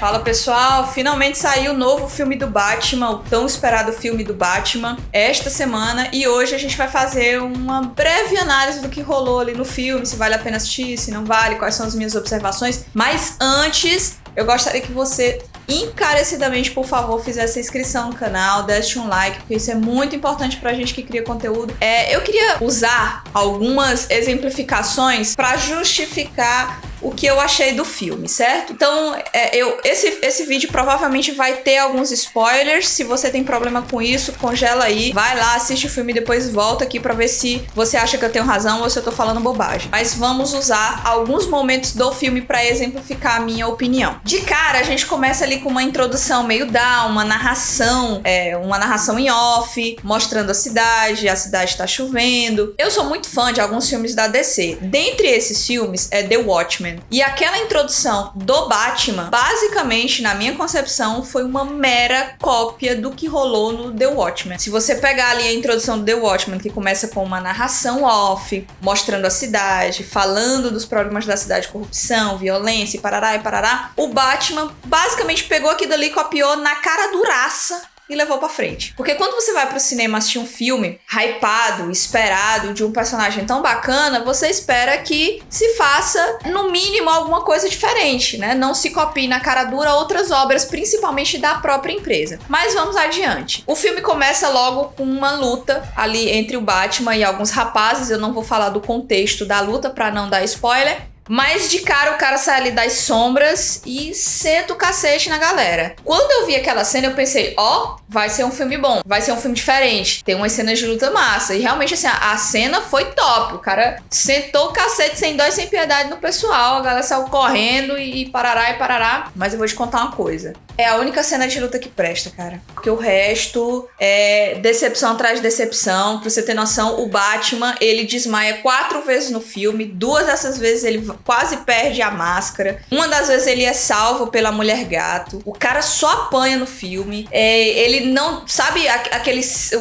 Fala pessoal, finalmente saiu o novo filme do Batman, o tão esperado filme do Batman, esta semana, e hoje a gente vai fazer uma breve análise do que rolou ali no filme, se vale a pena assistir, se não vale, quais são as minhas observações. Mas antes, eu gostaria que você encarecidamente, por favor, fizesse a inscrição no canal, desse um like, porque isso é muito importante pra gente que cria conteúdo. Eu queria usar algumas exemplificações pra justificar o que eu achei do filme, certo? Então, esse vídeo provavelmente vai ter alguns spoilers. Se você tem problema com isso, congela aí, vai lá, assiste o filme e depois volta aqui pra ver se você acha que eu tenho razão ou se eu tô falando bobagem. Mas vamos usar alguns momentos do filme pra exemplificar a minha opinião. De cara, a gente começa ali com uma introdução meio down, uma narração em off, mostrando a cidade tá chovendo. Eu sou muito fã de alguns filmes da DC. Dentre esses filmes é The Watchmen. E aquela introdução do Batman, basicamente, na minha concepção, foi uma mera cópia do que rolou no The Watchmen. Se você pegar ali a introdução do The Watchmen, que começa com uma narração off, mostrando a cidade, falando dos problemas da cidade, corrupção, violência e parará, o Batman basicamente pegou aquilo ali, copiou na cara duraça e levou pra frente. Porque quando você vai pro cinema assistir um filme hypado, esperado, de um personagem tão bacana, você espera que se faça, no mínimo, alguma coisa diferente, né? Não se copie na cara dura outras obras, principalmente da própria empresa. Mas vamos adiante. O filme começa logo com uma luta ali entre o Batman e alguns rapazes. Eu não vou falar do contexto da luta pra não dar spoiler. Mas de cara o cara sai ali das sombras e senta o cacete na galera. Quando eu vi aquela cena eu pensei, vai ser um filme bom, vai ser um filme diferente, tem umas cenas de luta massa. E realmente assim, a cena foi top, o cara sentou o cacete sem dó e sem piedade no pessoal, a galera saiu correndo e parará. Mas eu vou te contar uma coisa, é a única cena de luta que presta, cara. Porque o resto é decepção atrás de decepção. Pra você ter noção, o Batman, ele desmaia 4 vezes no filme, 2 dessas vezes ele quase perde a máscara. Uma das vezes ele é salvo pela mulher gato. O cara só apanha no filme. Ele não... Sabe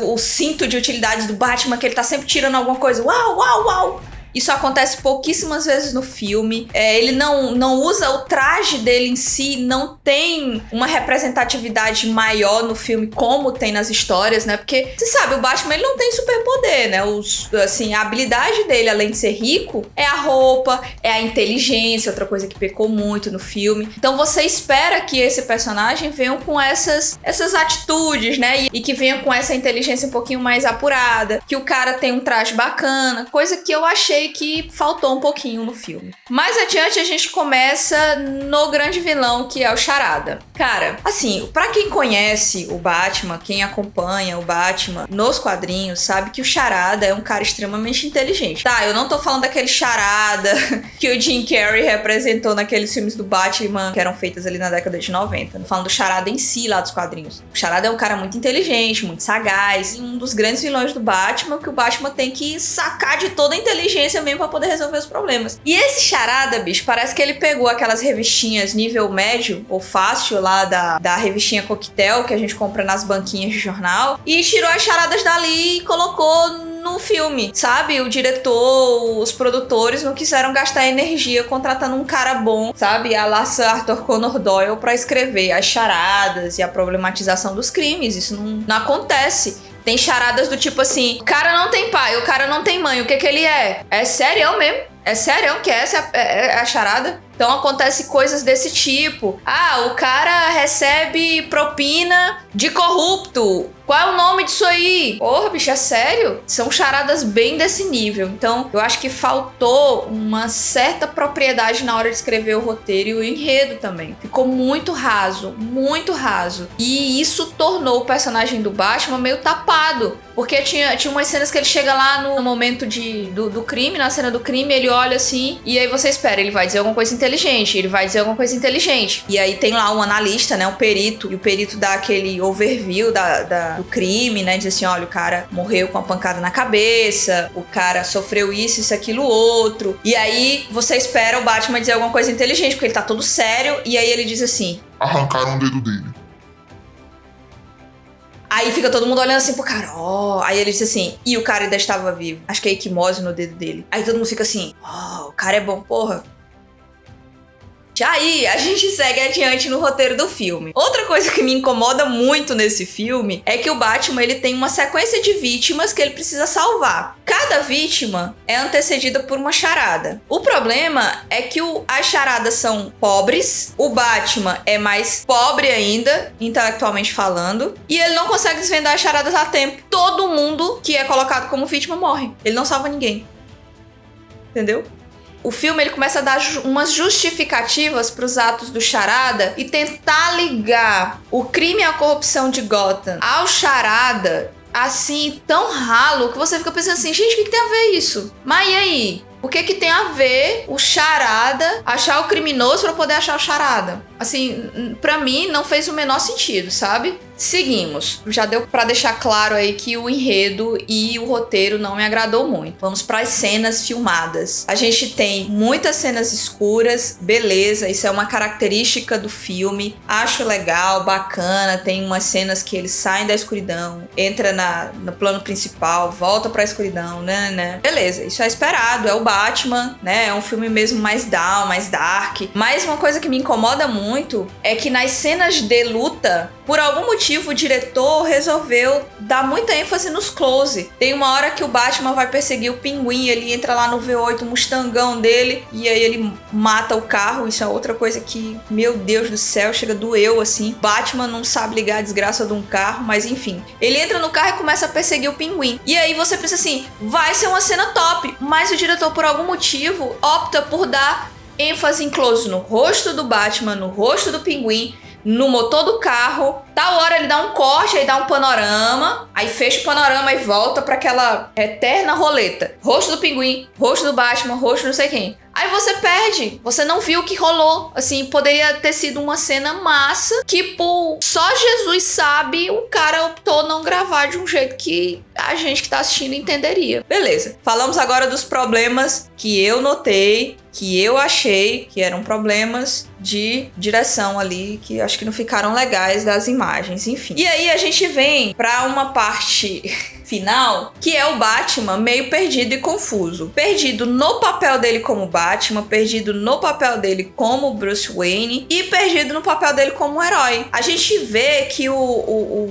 o cinto de utilidades do Batman, que ele tá sempre tirando alguma coisa? Uau! Isso acontece pouquíssimas vezes no filme. Ele não usa o traje dele em si, não tem uma representatividade maior no filme como tem nas histórias, né? Porque, você sabe, o Batman ele não tem superpoder, né? A habilidade dele, além de ser rico, é a roupa, é a inteligência, outra coisa que pecou muito no filme. Então você espera que esse personagem venha com essas atitudes, né? E que venha com essa inteligência um pouquinho mais apurada, que o cara tem um traje bacana, coisa que eu achei que faltou um pouquinho no filme. Mais adiante a gente começa no grande vilão, que é o Charada. Cara, assim, pra quem conhece o Batman, quem acompanha o Batman nos quadrinhos, sabe que o Charada é um cara extremamente inteligente. Tá, eu não tô falando daquele Charada que o Jim Carrey representou naqueles filmes do Batman que eram feitos ali na década de 90. Não falando do Charada em si lá dos quadrinhos. O Charada é um cara muito inteligente, muito sagaz, um dos grandes vilões do Batman, que o Batman tem que sacar de toda a inteligência mesmo pra poder resolver os problemas. E esse Charada, bicho, parece que ele pegou aquelas revistinhas nível médio ou fácil lá da revistinha Coquetel que a gente compra nas banquinhas de jornal e tirou as charadas dali e colocou no filme, sabe? O diretor, os produtores não quiseram gastar energia contratando um cara bom, sabe? A la Arthur Conan Doyle pra escrever as charadas e a problematização dos crimes. Isso não acontece. Tem charadas do tipo assim, o cara não tem pai, o cara não tem mãe, o que ele é? É sério mesmo? É sério que essa é a charada? Então acontece coisas desse tipo. O cara recebe propina de corrupto. Qual é o nome disso aí? Porra, bicho, é sério? São charadas bem desse nível. Então, eu acho que faltou uma certa propriedade na hora de escrever o roteiro e o enredo também. Ficou muito raso, muito raso. E isso tornou o personagem do Batman meio tapado. Porque tinha umas cenas que ele chega lá no momento do crime, na cena do crime, ele olha assim, e aí você espera, ele vai dizer alguma coisa inteligente, E aí tem lá um analista, né, um perito, e o perito dá aquele overview do crime, né, diz assim, olha, o cara morreu com uma pancada na cabeça, o cara sofreu isso, aquilo, outro. E aí você espera o Batman dizer alguma coisa inteligente, porque ele tá todo sério, e aí ele diz assim... Arrancaram o dedo dele. Aí fica todo mundo olhando assim pro cara, Aí ele diz assim, e o cara ainda estava vivo. Acho que é equimose no dedo dele. Aí todo mundo fica assim, o cara é bom, porra. Aí a gente segue adiante no roteiro do filme. Outra coisa que me incomoda muito nesse filme é que o Batman ele tem uma sequência de vítimas que ele precisa salvar. Cada vítima é antecedida por uma charada. O problema é que as charadas são pobres, o Batman é mais pobre ainda, intelectualmente falando, e ele não consegue desvendar as charadas a tempo. Todo mundo que é colocado como vítima morre. Ele não salva ninguém. Entendeu? O filme ele começa a dar umas justificativas para os atos do charada e tentar ligar o crime e a corrupção de Gotham ao charada assim, tão ralo, que você fica pensando assim, gente, o que tem a ver isso? Mas e aí? O que tem a ver o charada achar o criminoso para poder achar o charada? Assim, pra mim não fez o menor sentido, sabe? Seguimos. Já deu pra deixar claro aí que o enredo e o roteiro não me agradou muito. Vamos pras cenas filmadas. A gente tem muitas cenas escuras, beleza, isso é uma característica do filme. Acho legal, bacana, tem umas cenas que eles saem da escuridão, entra no plano principal, volta pra escuridão, né? Beleza, isso é esperado, é o Batman, né? É um filme mesmo mais down, mais dark. Mas uma coisa que me incomoda muito é que nas cenas de luta, por algum motivo, o diretor resolveu dar muita ênfase nos close. Tem uma hora que o Batman vai perseguir o Pinguim, ele entra lá no V8, o Mustangão dele, e aí ele mata o carro. Isso é outra coisa que, meu Deus do céu, chega doeu, assim. Batman não sabe ligar a desgraça de um carro, mas enfim. Ele entra no carro e começa a perseguir o Pinguim. E aí você pensa assim, vai ser uma cena top, mas o diretor, por algum motivo, opta por dar ênfase em close no rosto do Batman, no rosto do Pinguim, no motor do carro. Tal hora ele dá um corte, aí dá um panorama, aí fecha o panorama e volta pra aquela eterna roleta. Rosto do Pinguim, rosto do Batman, rosto não sei quem. Aí você perde, você não viu o que rolou. Assim, poderia ter sido uma cena massa que por só Jesus sabe, o cara optou não gravar de um jeito que a gente que tá assistindo entenderia. Beleza, falamos agora dos problemas que eu notei, que eu achei que eram problemas de direção ali, que acho que não ficaram legais das imagens, enfim. E aí a gente vem pra uma parte final, que é o Batman meio perdido e confuso. Perdido no papel dele como Batman, perdido no papel dele como Bruce Wayne e perdido no papel dele como herói. A gente vê que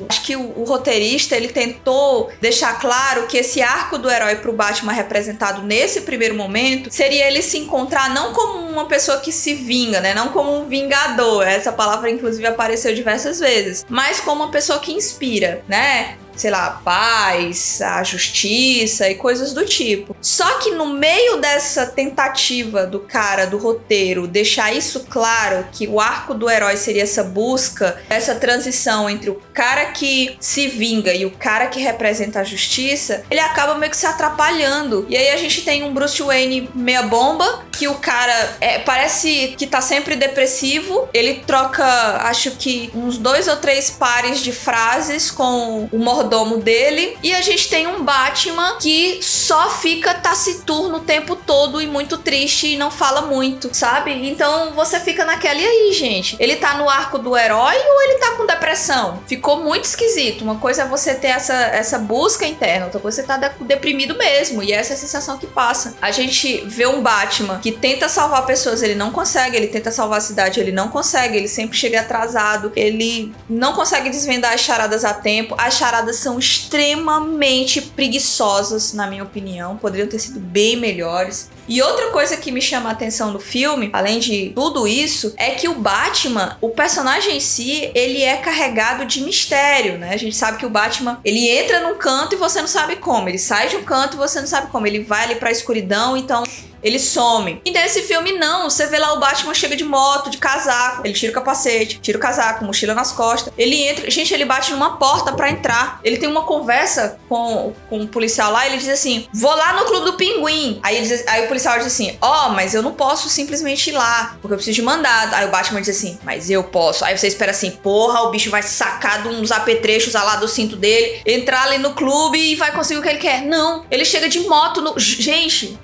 acho que o roteirista, ele tentou deixar claro que esse arco do herói pro Batman representado nesse primeiro momento seria ele se encontrar não como uma pessoa que se vinga, né? Não como um vingador. Essa palavra, inclusive, apareceu diversas vezes. Mas como uma pessoa que inspira, né? Sei lá, a paz, a justiça e coisas do tipo. Só que no meio dessa tentativa do cara, do roteiro, deixar isso claro, que o arco do herói seria essa busca, essa transição entre o cara que se vinga e o cara que representa a justiça, ele acaba meio que se atrapalhando. E aí a gente tem um Bruce Wayne meia bomba, que o cara parece que tá sempre depressivo. Ele troca, acho que uns 2 ou 3 pares de frases com o mordomo dele. E a gente tem um Batman que só fica taciturno o tempo todo e muito triste e não fala muito, sabe? Então você fica naquela, e aí, gente? Ele tá no arco do herói ou ele tá com depressão? Ficou muito esquisito. Uma coisa é você ter essa busca interna, outra coisa é você tá deprimido mesmo. E essa é a sensação que passa. A gente vê um Batman que tenta salvar pessoas, ele não consegue. Ele tenta salvar a cidade, ele não consegue. Ele sempre chega atrasado. Ele não consegue desvendar as charadas a tempo. As charadas são extremamente preguiçosas, na minha opinião. Poderiam ter sido bem melhores. E outra coisa que me chama a atenção no filme, além de tudo isso, é que o Batman, o personagem em si, ele é carregado de mistério, né? A gente sabe que o Batman, ele entra num canto e você não sabe como. Ele sai de um canto e você não sabe como. Ele vai ali pra escuridão, então ele some. E nesse filme não, você vê lá o Batman chega de moto, de casaco, ele tira o capacete, tira o casaco, mochila nas costas, ele entra, gente, ele bate numa porta pra entrar, ele tem uma conversa com um policial lá, ele diz assim, vou lá no Clube do Pinguim. Aí o policial diz assim, mas eu não posso simplesmente ir lá, porque eu preciso de mandado. Aí o Batman diz assim, mas eu posso. Aí você espera assim, porra, o bicho vai sacar de uns apetrechos lá do cinto dele, entrar ali no clube e vai conseguir o que ele quer. Não, ele chega de moto no... Gente...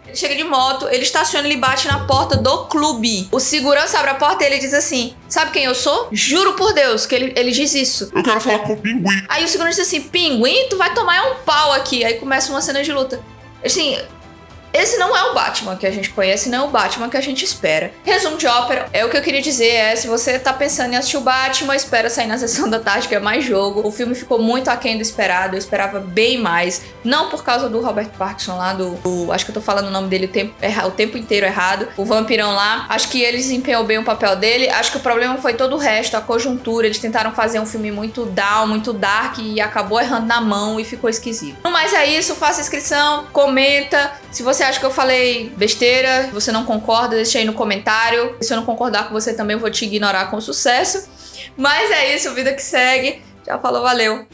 Ele chega de moto, ele estaciona, ele bate na porta do clube. O segurança abre a porta e ele diz assim, sabe quem eu sou? Juro por Deus que ele diz isso. Eu quero falar com o Pinguim. Aí o segurança diz assim, Pinguim, tu vai tomar um pau aqui. Aí começa uma cena de luta. Assim, esse não é o Batman que a gente conhece, não é o Batman que a gente espera. Resumo de ópera, o que eu queria dizer se você tá pensando em assistir o Batman, espera sair na sessão da tarde, que é mais jogo. O filme ficou muito aquém do esperado, eu esperava bem mais. Não por causa do Robert Pattinson lá, acho que eu tô falando o nome dele o tempo inteiro errado. O vampirão lá, acho que ele desempenhou bem o papel dele. Acho que o problema foi todo o resto, a conjuntura. Eles tentaram fazer um filme muito down, muito dark e acabou errando na mão e ficou esquisito. No mais é isso, faça inscrição, comenta. Se você acha que eu falei besteira, se você não concorda, deixa aí no comentário. Se eu não concordar com você também, eu vou te ignorar com sucesso. Mas é isso, vida que segue. Já falou, valeu!